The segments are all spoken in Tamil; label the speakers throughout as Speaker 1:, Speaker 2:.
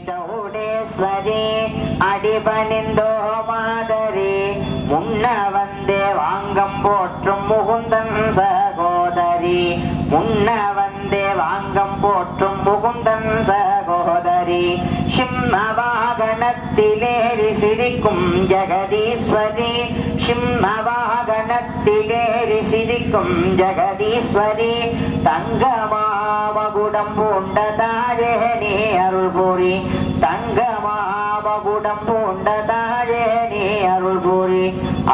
Speaker 1: ಚೌಡೇಶ್ವರಿ அடிபணிந்தோ மாதரி முன்ன வந்தே வாங்கம் போற்றும் முகுந்தன் சகோதரி முன்ன வந்தே வாங்கம் போற்றும் முகுந்தன் சகோதரி சிம்ம வாகனத்திலேறி சிரிக்கும் ஜெகதீஸ்வரி சிம்ம வாகனத்திலேறி சிரிக்கும் ஜெகதீஸ்வரி தங்கமாமகுடம் பூண்ட தாழே நீ அருள் பூரி தங்கமாமகுடம் பூண்ட தாழே நீ அருள் பூரி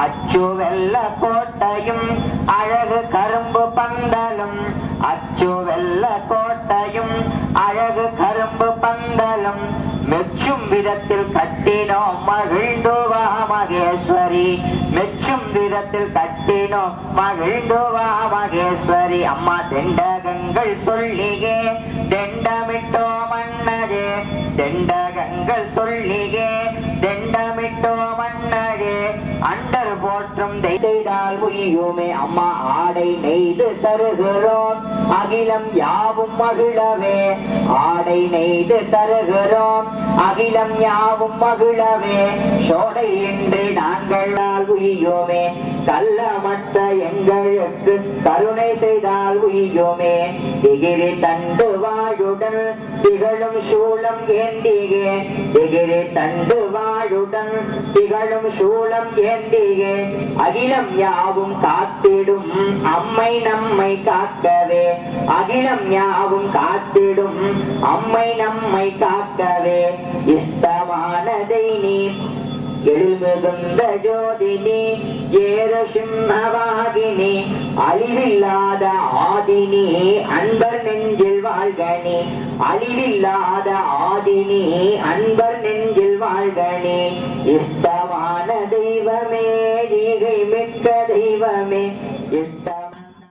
Speaker 1: அச்சு வெள்ள கோட்டையும் அழகு கரும்பு பந்தலும் அச்சு வெள்ள கோட்டையும் அழகு கரும்பு பந்தலும் மெச்சும் விதத்தில் கட்டினோம் மகிழ்ந்துவா மகேஸ்வரி மெச்சும் விதத்தில் கட்டினோம் மகிழ்ந்துவா மகேஸ்வரி அம்மா தெண்டகங்கள் சொல்லியே தெண்டமிட்டோ மன்னரே தெண்டகங்கள் சொல்லியே தெண்டமிட்டோ மன்னரே அண்டர் போற்றும் தெய்தால் உய்யுமே அம்மா ஆடை நெய்து தருகிறோம் அகிலம் யாவும் மகிழவே ஆடை நெய்து தருகிறோம் அகிலம் யாவும் மகிழவே சோடை இன்றி நாங்கள் உய்யோமே கள்ளமற்ற எங்களுக்கு கருணை செய்தால் உய்யோமே எகிரி தண்டு வாழுடன் திகழும் சூளம் ஏந்தியே எகிரி தண்டு வாழுடன் திகழும் சூளம் ஏந்தியே அகிலம் யாவும் காத்திடும் அம்மை நம்மை காக்கவே அகிலம் யாவும் காத்திடும் அம்மை நம்மை காக்கவே இஷ்டமானதை நீ எழுமிகுந்த ஜோதினி ஏற சிம்மவாகினி அழிவில்லாத ஆதினி அன்பர் நெஞ்சில் வாழ்கனி அழிவில்லாத ஆதினி அன்பர் நெஞ்சில் வாழ்கனி இஷ்டமான தெய்வமே ஈகை மிக்க தெய்வமே இஷ்ட